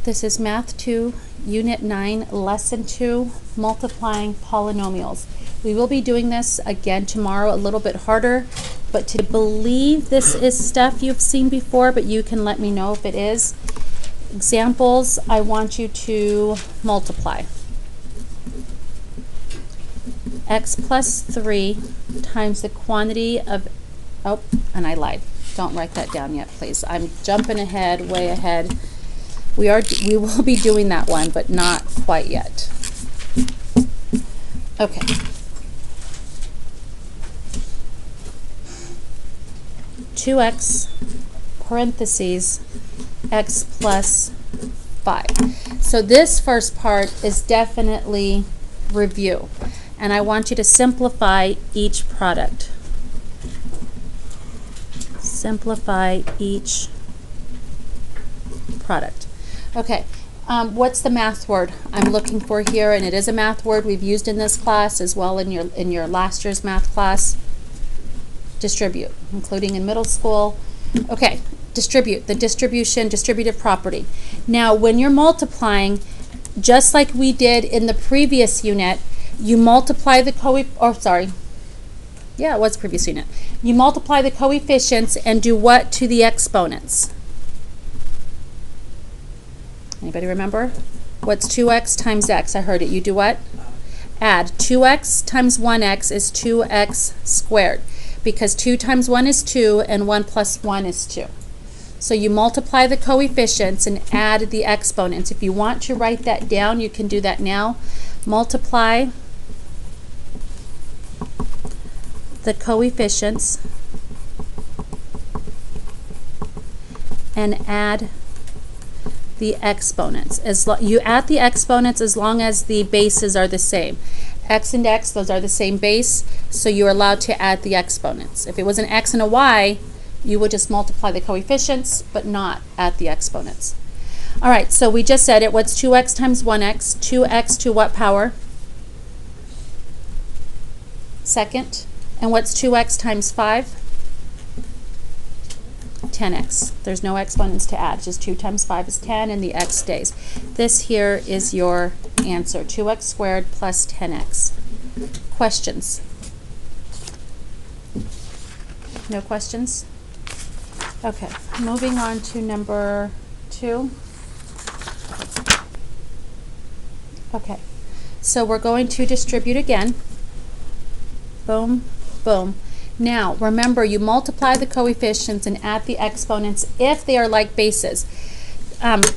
This is Math 2, Unit 9, Lesson 2, Multiplying Polynomials. We will be doing this again tomorrow, a little bit harder, but to believe this is stuff you've seen before, but you can let me know if it is. Examples, I want you to multiply. X plus 3 times the quantity of, oh, and I lied. Don't write that down yet, please. I'm jumping ahead, way ahead. We will be doing that one, but not quite yet. Okay. Two x parentheses x plus 5. So this first part is definitely review, and I want you to simplify each product. Simplify each product. Okay, what's the math word I'm looking for here? And it is a math word we've used in this class as well in your last year's math class. Distribute, including in middle school. Okay, distribute, the distribution, distributive property. Now, when you're multiplying, just like we did in the previous unit, you multiply the it was previous unit. You multiply the coefficients and do what to the exponents? Anybody remember? What's 2x times x? I heard it. You do what? Add. 2x times 1x is 2x squared, because 2 times 1 is 2 and 1 plus 1 is 2. So you multiply the coefficients and add the exponents. If you want to write that down, you can do that now. Multiply the coefficients and add the exponents. You add the exponents as long as the bases are the same. X and x, those are the same base, so you're allowed to add the exponents. If it was an x and a y, you would just multiply the coefficients, but not add the exponents. All right, so we just said it. What's 2x times 1x? 2x to what power? Second. And what's 2x times 5? 10x. There's no exponents to add. Just 2 times 5 is 10, and the x stays. This here is your answer. 2x squared plus 10x. Questions? No questions? Okay. Moving on to number 2. Okay. So we're going to distribute again. Boom, boom. Now, remember, you multiply the coefficients and add the exponents if they are like bases.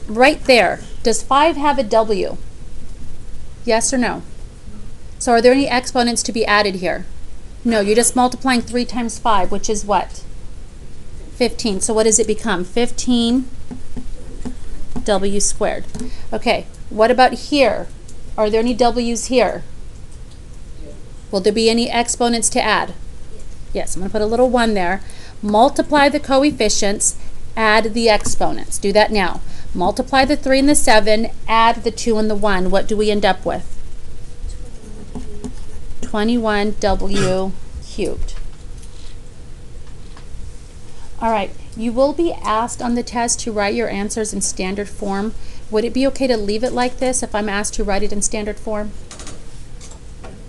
Right there, does 5 have a W? Yes or no? So are there any exponents to be added here? No, you're just multiplying 3 times 5, which is what? 15. So what does it become? 15 W squared. Okay, what about here? Are there any W's here? Will there be any exponents to add? Yes, I'm going to put a little 1 there. Multiply the coefficients, add the exponents. Do that now. Multiply the 3 and the 7, add the 2 and the 1. What do we end up with? 21W cubed. All right, you will be asked on the test to write your answers in standard form. Would it be okay to leave it like this if I'm asked to write it in standard form?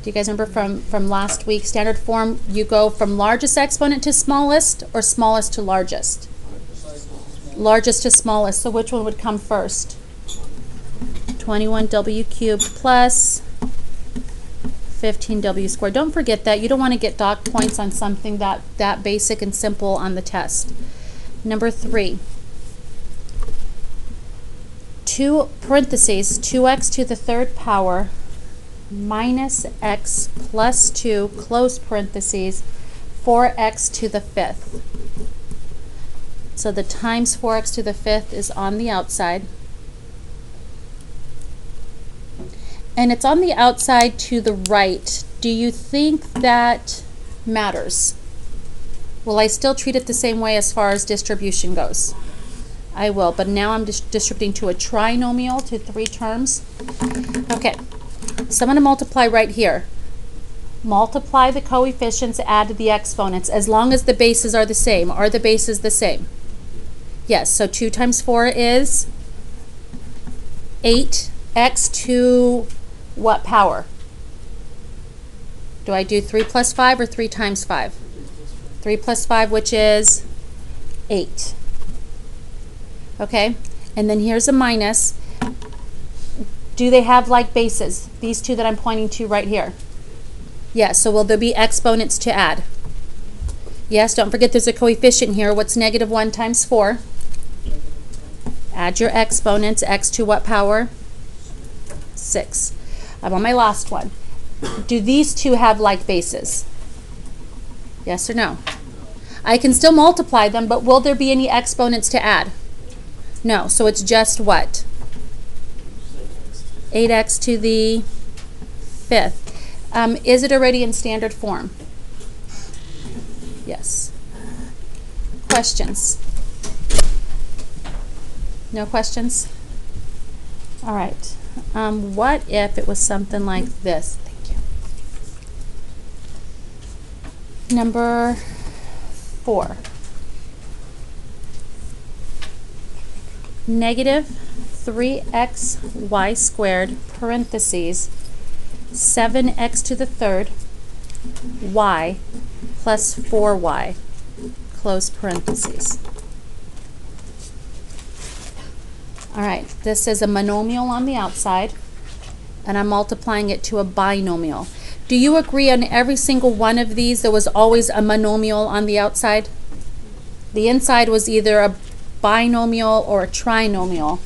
Do you guys remember from last week? Standard form, you go from largest exponent to smallest or smallest to largest? Largest to smallest. So which one would come first? 21W cubed plus 15W squared. Don't forget that. You don't want to get dock points on something that basic and simple on the test. Number 3. 2 parentheses, 2x to the third power minus x plus 2, close parentheses, 4x to the fifth. So the times 4x to the fifth is on the outside. And it's on the outside to the right. Do you think that matters? Will I still treat it the same way as far as distribution goes? I will, but now I'm distributing to a trinomial, to 3 terms. Okay. So I'm going to multiply right here. Multiply the coefficients, add the exponents, as long as the bases are the same. Are the bases the same? Yes, so 2 times 4 is 8x to what power? Do I do 3 plus 5 or 3 times 5? 3 plus 5, which is 8. Okay, and then here's a minus. Do they have like bases? These two that I'm pointing to right here. Yes, so will there be exponents to add? Yes, don't forget there's a coefficient here. What's negative 1 times 4? Add your exponents. X to what power? 6. I'm on my last one. Do these two have like bases? Yes or no? I can still multiply them, but will there be any exponents to add? No, so it's just what? 8x to the 5th. Is it already in standard form? Yes. Questions? No questions? All right. What if it was something like this? Thank you. Number 4. Negative 3xy squared parentheses 7x to the 3rd y plus 4y close parentheses. All right, this is a monomial on the outside, and I'm multiplying it to a binomial. Do you agree on every single one of these there was always a monomial on the outside? The inside was either a binomial or a trinomial,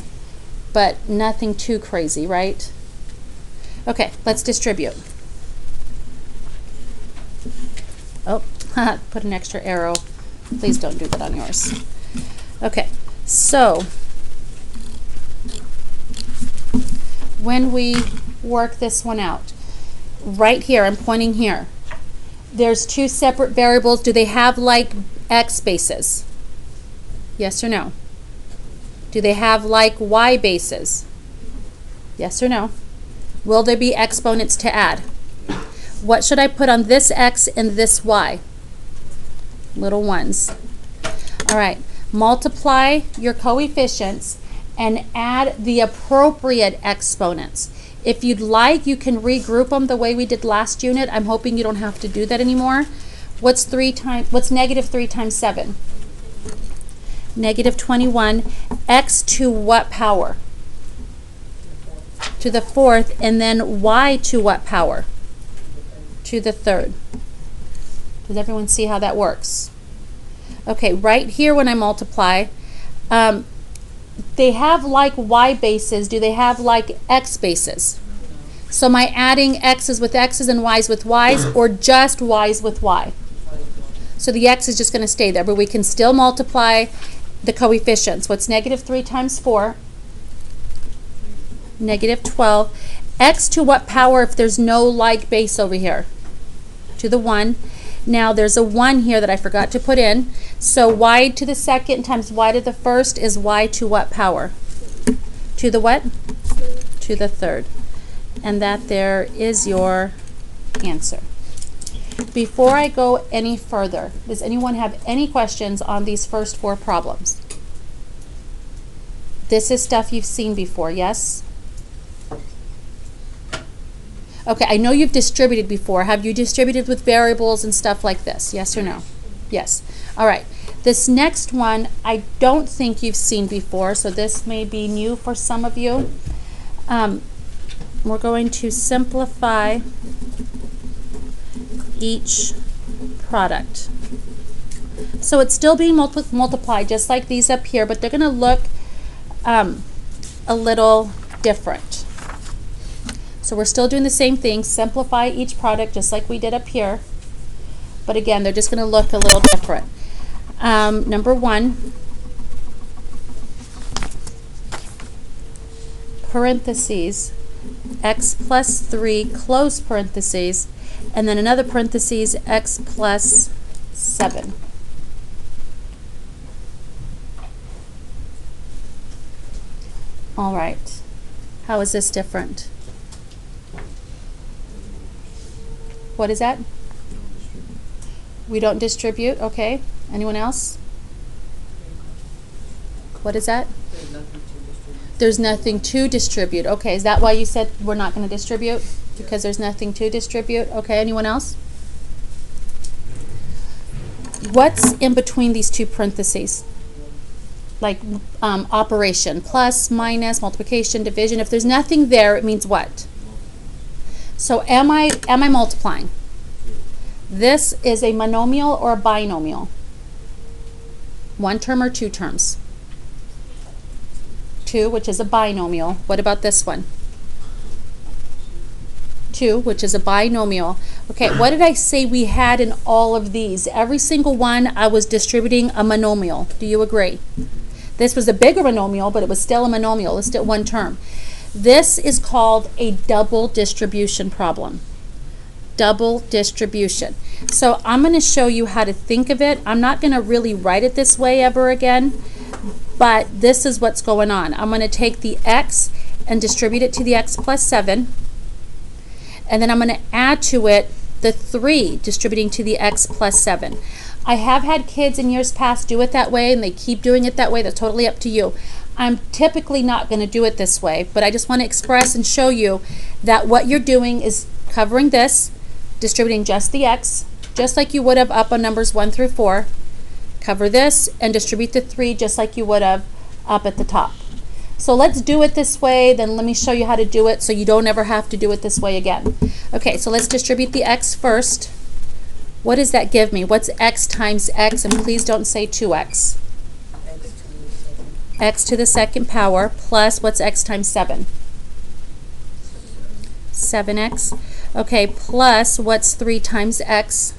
but nothing too crazy, right? Okay, let's distribute. Oh, put an extra arrow. Please don't do that on yours. Okay, so when we work this one out, right here, I'm pointing here, there's two separate variables. Do they have like x bases? Yes or no? Do they have like y bases? Yes or no? Will there be exponents to add? What should I put on this x and this y? Little ones. All right, multiply your coefficients and add the appropriate exponents. If you'd like, you can regroup them the way we did last unit. I'm hoping you don't have to do that anymore. What's negative 3 times 7? Negative 21. X to what power? To the 4th. And then y to what power? To the 3rd. Does everyone see how that works? Okay, right here when I multiply, they have like y bases. Do they have like x bases? So am I adding x's with x's and y's with y's, or just y's with y? So the x is just going to stay there, but we can still multiply the coefficients. What's negative 3 times 4? Negative 12. X to what power if there's no like base over here? To the 1. Now there's a 1 here that I forgot to put in. So y to the 2nd times y to the 1st is y to what power? To the what? To the 3rd. And that there is your answer. Before I go any further, does anyone have any questions on these first 4 problems? This is stuff you've seen before, yes? Okay, I know you've distributed before. Have you distributed with variables and stuff like this? Yes or no? Yes. All right. This next one I don't think you've seen before, so this may be new for some of you. We're going to simplify each product. So it's still being multiplied just like these up here, but they're going to look a little different. So we're still doing the same thing, simplify each product just like we did up here. But again, they're just going to look a little different. Number 1, parentheses, x plus 3, close parentheses, and then another parentheses, x plus 7. All right. How is this different? What is that? We don't distribute, okay. Anyone else? What is that? There's nothing to distribute. Okay, is that why you said we're not going to distribute? Because there's nothing to distribute? Okay, anyone else? What's in between these two parentheses? Like operation, plus, minus, multiplication, division. If there's nothing there, it means what? So am I multiplying? This is a monomial or a binomial? One term or two terms? Two, which is a binomial. What about this one? Two, which is a binomial. Okay, what did I say we had in all of these? Every single one I was distributing a monomial. Do you agree? This was a bigger monomial, but it was still a monomial. It's still one term. This is called a double distribution problem. Double distribution. So I'm going to show you how to think of it. I'm not going to really write it this way ever again, but this is what's going on. I'm going to take the x and distribute it to the x plus 7, and then I'm going to add to it the 3, distributing to the x plus 7. I have had kids in years past do it that way, and they keep doing it that way. That's totally up to you. I'm typically not going to do it this way, but I just want to express and show you that what you're doing is covering this, distributing just the x, just like you would have up on numbers 1 through 4. Cover this and distribute the 3 just like you would have up at the top. So let's do it this way, then let me show you how to do it so you don't ever have to do it this way again. Okay, so let's distribute the x first. What does that give me? What's x times x? And please don't say 2x. X to the second power plus what's x times 7? 7x. Okay, plus what's 3 times x?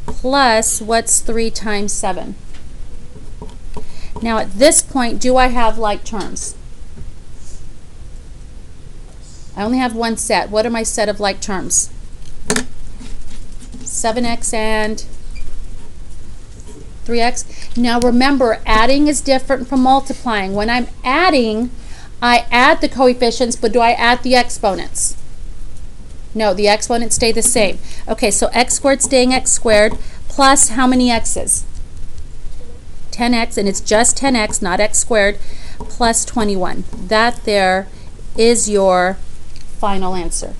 Plus what's 3 times 7? Now at this point, do I have like terms? I only have one set. What are my set of like terms? 7x and 3x. Now remember, adding is different from multiplying. When I'm adding, I add the coefficients, but do I add the exponents? No, the exponents stay the same. Okay, so x squared staying x squared plus how many x's? 10x, and it's just 10x, not x squared, plus 21. That there is your final answer.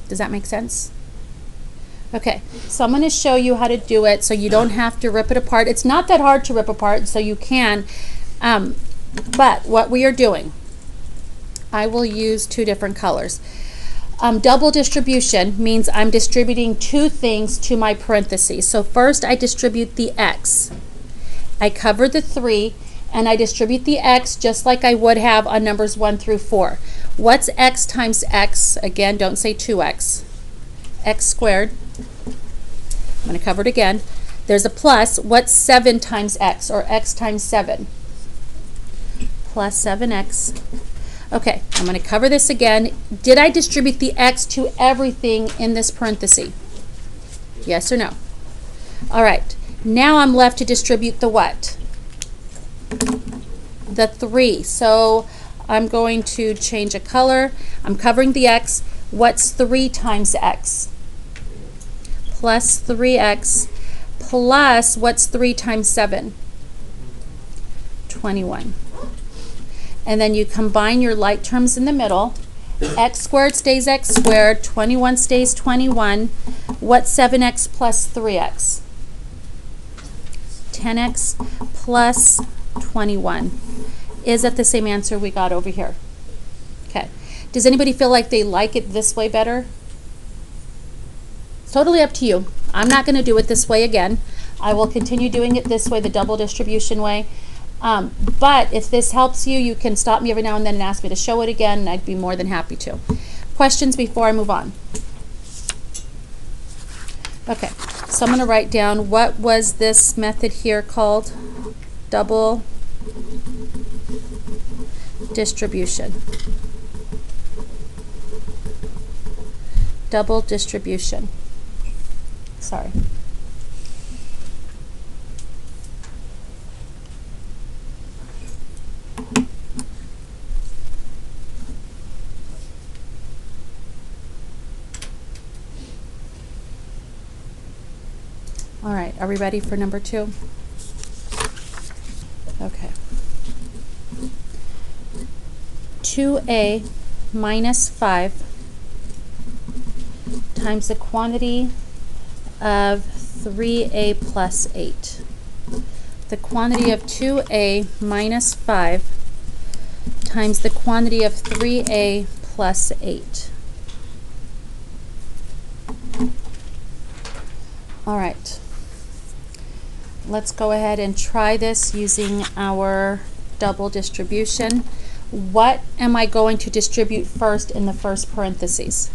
Does that make sense? Okay, so I'm going to show you how to do it so you don't have to rip it apart. It's not that hard to rip apart, so you can. But what we are doing, I will use 2 different colors. Double distribution means I'm distributing 2 things to my parentheses. So first I distribute the x. I cover the 3, and I distribute the x just like I would have on numbers 1 through 4. What's x times x? Again, don't say 2x. X squared. I'm going to cover it again. There's a plus. What's 7 times x, or x times 7? Plus 7x. Okay, I'm going to cover this again. Did I distribute the x to everything in this parenthesis? Yes or no? All right, now I'm left to distribute the what? The 3. So I'm going to change a color. I'm covering the x. What's 3 times x? Plus 3x plus what's 3 times 7? 21. And then you combine your like terms in the middle. X squared stays x squared, 21 stays 21. What's 7x plus 3x? 10x plus 21. Is that the same answer we got over here? Okay. Does anybody feel like they like it this way better? It's totally up to you. I'm not going to do it this way again. I will continue doing it this way, the double distribution way. But if this helps you, you can stop me every now and then and ask me to show it again, and I'd be more than happy to. Questions before I move on? Okay, so I'm going to write down, what was this method here called? Double distribution. Double distribution. Sorry. All right, are we ready for number 2? Okay. 2a minus 5 times the quantity of 3a plus 8. The quantity of 2a minus 5 times the quantity of 3a plus 8. All right. Let's go ahead and try this using our double distribution. What am I going to distribute first in the first parentheses?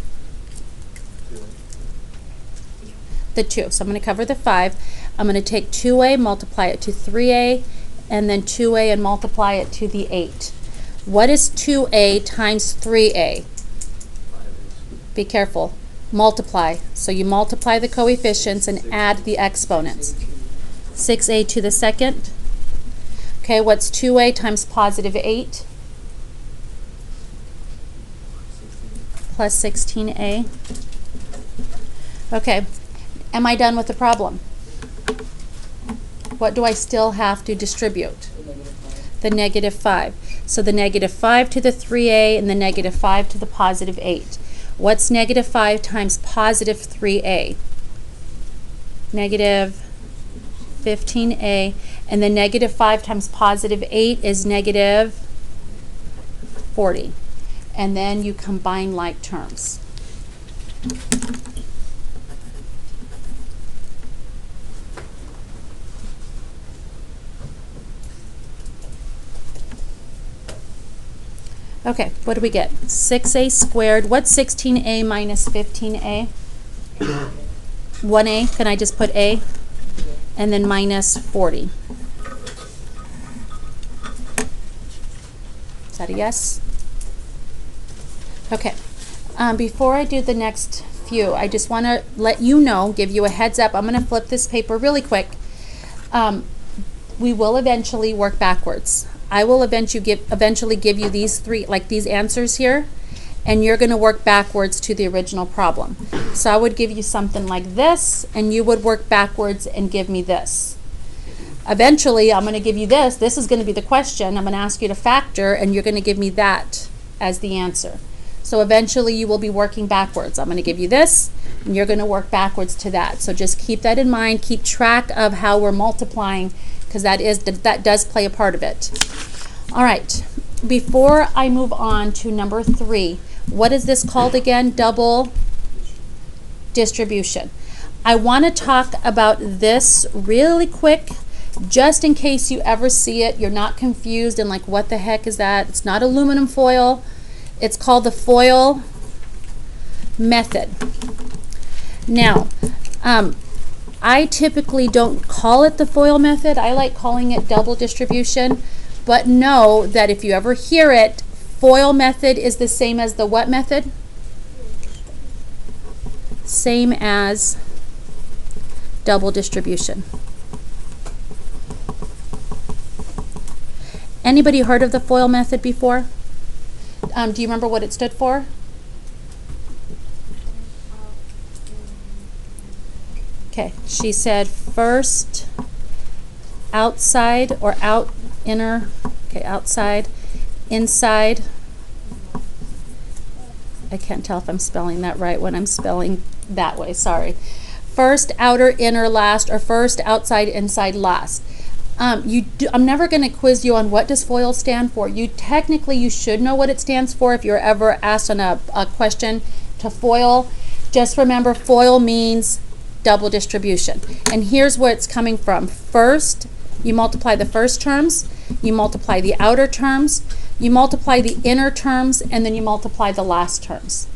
The 2. So I'm going to cover the 5. I'm going to take 2a, multiply it to 3a, and then 2a and multiply it to the 8. What is 2a times 3a? Be careful. Multiply. So you multiply the coefficients and add the exponents. 6a to the second. Okay, what's 2a times positive 8? Plus 16a. Okay, am I done with the problem? What do I still have to distribute? The negative 5. So the negative 5 to the 3a and the negative 5 to the positive 8. What's negative 5 times positive 3a? Negative 15a. And the negative 5 times positive 8 is negative 40. And then you combine like terms. Okay, what do we get? 6a squared. What's 16a minus 15a? 1a. Can I just put a? And then minus 40. Is that a yes? Okay. Before I do the next few, I just want to let you know, give you a heads up. I'm going to flip this paper really quick. We will eventually work backwards. I will eventually give you these three, like these answers here, and you're going to work backwards to the original problem. So I would give you something like this, and you would work backwards and give me this. Eventually, I'm going to give you this. This is going to be the question. I'm going to ask you to factor, and you're going to give me that as the answer. So eventually, you will be working backwards. I'm going to give you this, and you're going to work backwards to that. So just keep that in mind. Keep track of how we're multiplying, because that does play a part of it. All right, before I move on to number 3, what is this called again? Double distribution. I want to talk about this really quick, just in case you ever see it. You're not confused and like, what the heck is that? It's not aluminum foil. It's called the FOIL method. Now, I typically don't call it the FOIL method. I like calling it double distribution. But know that if you ever hear it, FOIL method is the same as the what method? Same as double distribution. Anybody heard of the FOIL method before? Do you remember what it stood for? Okay, she said first outside or inner, okay, outside, inside. I can't tell if I'm spelling that right when I'm spelling that way, sorry. First, outer, inner, last, or first, outside, inside, last. I'm never going to quiz you on what does FOIL stand for. You should know what it stands for if you're ever asked on a question to FOIL. Just remember, FOIL means double distribution. And here's where it's coming from. First, you multiply the first terms, you multiply the outer terms, you multiply the inner terms, and then you multiply the last terms.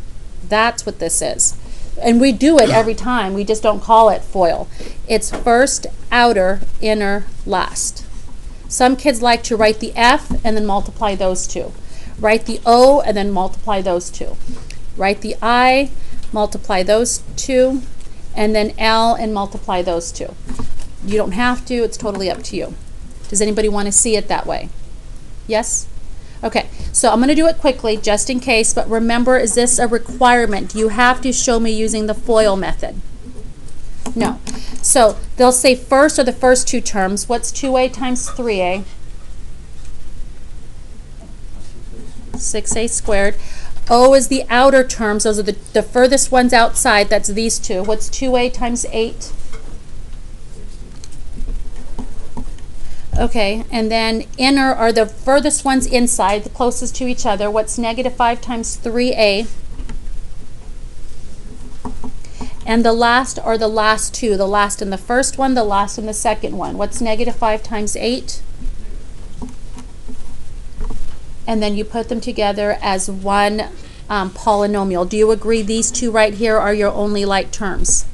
That's what this is. And we do it every time. We just don't call it FOIL. It's first, outer, inner, last. Some kids like to write the F and then multiply those two. Write the O and then multiply those two. Write the I, multiply those two, and then L and multiply those two. You don't have to. It's totally up to you. Does anybody want to see it that way? Yes? Okay, so I'm going to do it quickly just in case, but remember, is this a requirement? Do you have to show me using the FOIL method? No. So they'll say first are the first two terms. What's 2a times 3a? 6a squared. O is the outer terms. Those are the furthest ones outside. That's these two. What's 2a times 8? Okay, and then inner are the furthest ones inside, the closest to each other. What's negative 5 times 3a? And the last are the last two. The last in the first one, the last in the second one. What's negative 5 times 8? And then you put them together as one polynomial. Do you agree these two right here are your only like terms?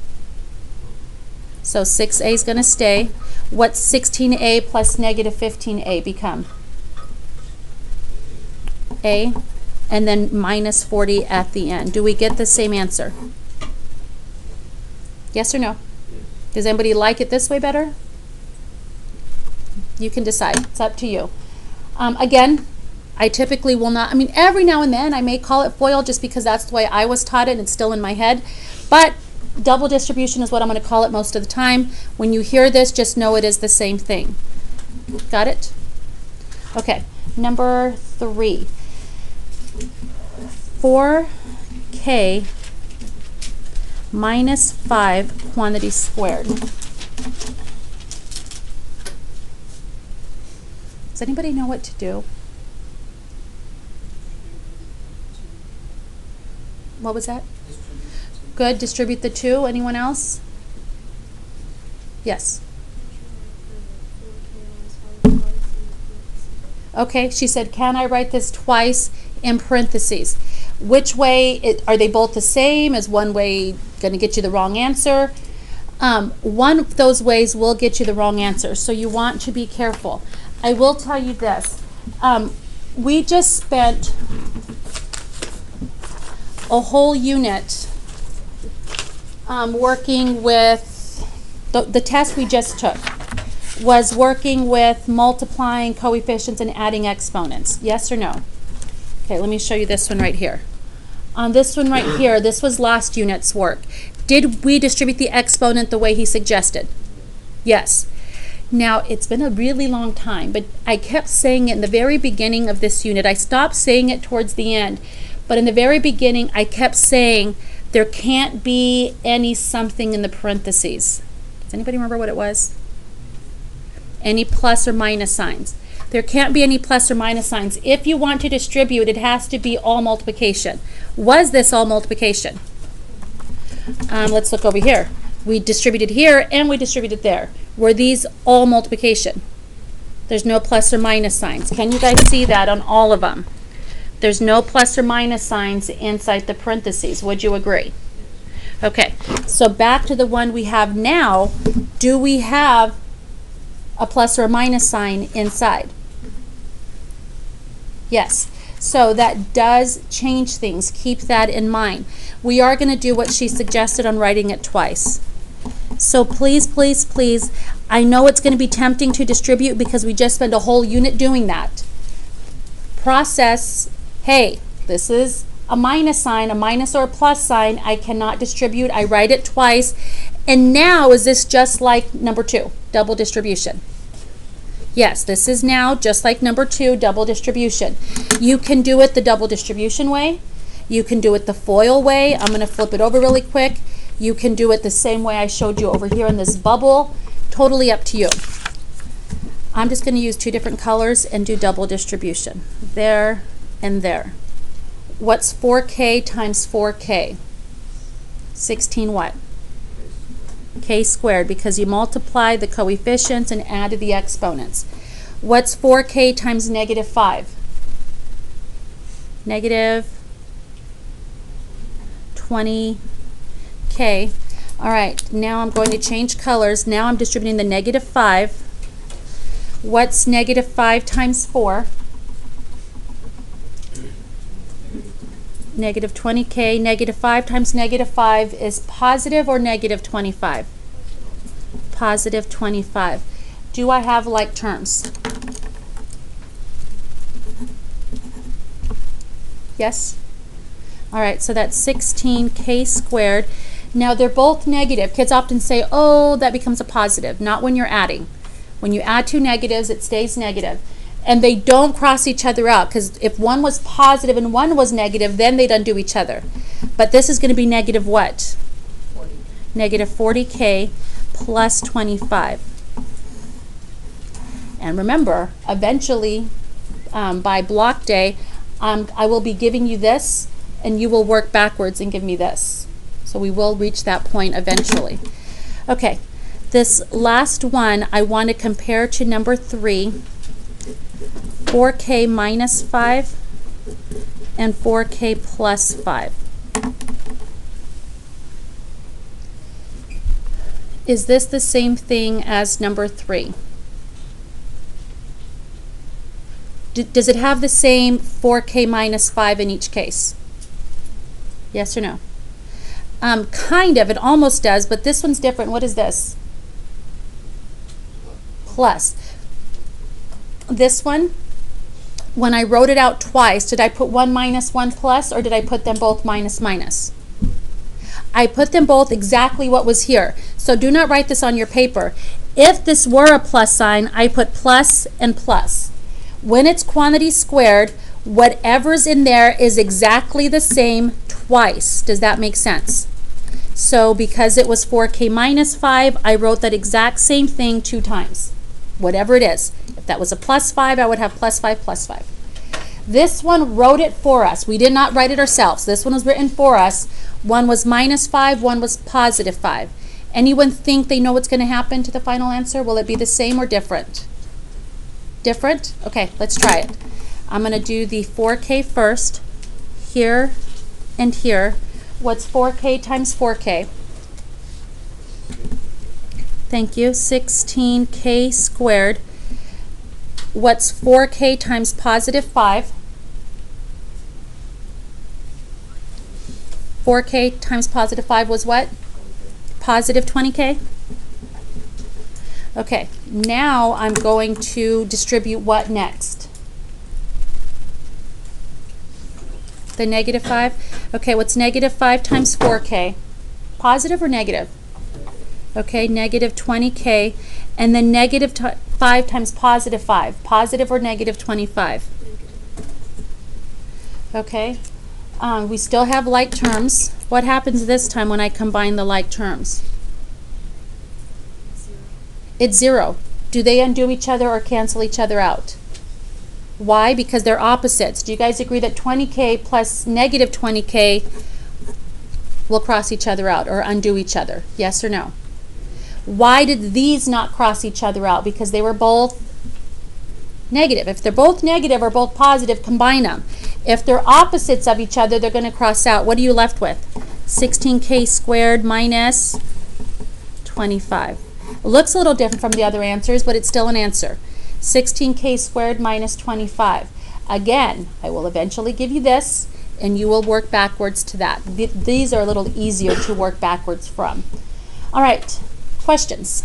So 6a is going to stay. What's 16a plus negative 15a become? A, and then minus 40 at the end. Do we get the same answer? Yes or no? Does anybody like it this way better? You can decide. It's up to you. Again, I typically will not, every now and then I may call it FOIL just because that's the way I was taught it and it's still in my head. But double distribution is what I'm going to call it most of the time. When you hear this, just know it is the same thing. Got it? Okay, number 3. 4k minus 5 quantity squared. Does anybody know what to do? What was that? Good. Distribute the 2. Anyone else? Yes. Okay, she said, can I write this twice in parentheses? Which way, are they both the same? Is one way going to get you the wrong answer? One of those ways will get you the wrong answer, so you want to be careful. I will tell you this. We just spent a whole unit working with, the test we just took was working with multiplying coefficients and adding exponents. Yes or no? Okay, let me show you this one right here. On this one right here, this was last unit's work. Did we distribute the exponent the way he suggested? Yes. Now, it's been a really long time, but I kept saying it in the very beginning of this unit. I stopped saying it towards the end, but in the very beginning, I kept saying there can't be any something in the parentheses. Does anybody remember what it was? Any plus or minus signs. There can't be any plus or minus signs. If you want to distribute, it has to be all multiplication. Was this all multiplication? Let's look over here. We distributed here and we distributed there. Were these all multiplication? There's no plus or minus signs. Can you guys see that on all of them? There's no plus or minus signs inside the parentheses. Would you agree? Okay, so back to the one we have now. Do we have a plus or a minus sign inside? Yes. So that does change things. Keep that in mind. We are going to do what she suggested on writing it twice. So please, please, please, I know it's going to be tempting to distribute because we just spent a whole unit doing that. Process, hey, this is a minus sign, a minus or a plus sign. I cannot distribute. I write it twice. And now, is this just like number 2, double distribution? Yes, this is now just like number 2, double distribution. You can do it the double distribution way. You can do it the FOIL way. I'm going to flip it over really quick. You can do it the same way I showed you over here in this bubble. Totally up to you. I'm just going to use 2 different colors and do double distribution. There and there. What's 4k times 4k? 16 what? K squared, because you multiply the coefficients and added the exponents. What's 4k times negative 5? Negative 20k. All right, now I'm going to change colors. Now I'm distributing the negative 5. What's negative 5 times 4? Negative 20k. Negative 5 times negative 5 is positive or negative 25? Positive 25. Do I have like terms? Yes? All right, so that's 16k squared. Now they're both negative. Kids often say, oh, that becomes a positive. Not when you're adding. When you add 2 negatives, it stays negative. And they don't cross each other out, because if one was positive and one was negative, then they'd undo each other. But this is going to be negative what? 40. Negative 40K plus 25. And remember, eventually, by block day, I will be giving you this, and you will work backwards and give me this. So we will reach that point eventually. Okay, this last one I want to compare to number 3, 4K minus 5 and 4K plus 5. Is this the same thing as number 3? Does it have the same 4K minus 5 in each case? Yes or no? Kind of, it almost does, but this one's different. What is this? Plus. This one, when I wrote it out twice, did I put 1 minus 1 plus, or did I put them both minus minus? I put them both exactly what was here. So do not write this on your paper. If this were a plus sign, I put plus and plus. When it's quantity squared, whatever's in there is exactly the same twice. Does that make sense? So because it was 4K minus 5, I wrote that exact same thing 2 times. Whatever it is. If that was a plus 5, I would have plus 5, plus 5. This one wrote it for us. We did not write it ourselves. This one was written for us. One was minus 5, one was positive 5. Anyone think they know what's going to happen to the final answer? Will it be the same or different? Different? Okay, let's try it. I'm going to do the 4K first, here and here. What's 4K times 4K? Thank you. 16K squared. What's 4K times positive 5? 4K times positive 5 was what? Positive 20K? Okay, now I'm going to distribute what next? The negative 5? Okay, what's negative 5 times 4K? Positive or negative? Okay, negative 20K. And then negative 5 times positive 5. Positive or negative 25? Okay. We still have like terms. What happens this time when I combine the like terms? 0. It's 0. Do they undo each other or cancel each other out? Why? Because they're opposites. Do you guys agree that 20K plus negative 20K will cross each other out or undo each other? Yes or no? Why did these not cross each other out? Because they were both negative. If they're both negative or both positive, combine them. If they're opposites of each other, they're going to cross out. What are you left with? 16K squared minus 25. It looks a little different from the other answers, but it's still an answer. 16K squared minus 25. Again, I will eventually give you this, and you will work backwards to that. These are a little easier to work backwards from. All right, questions?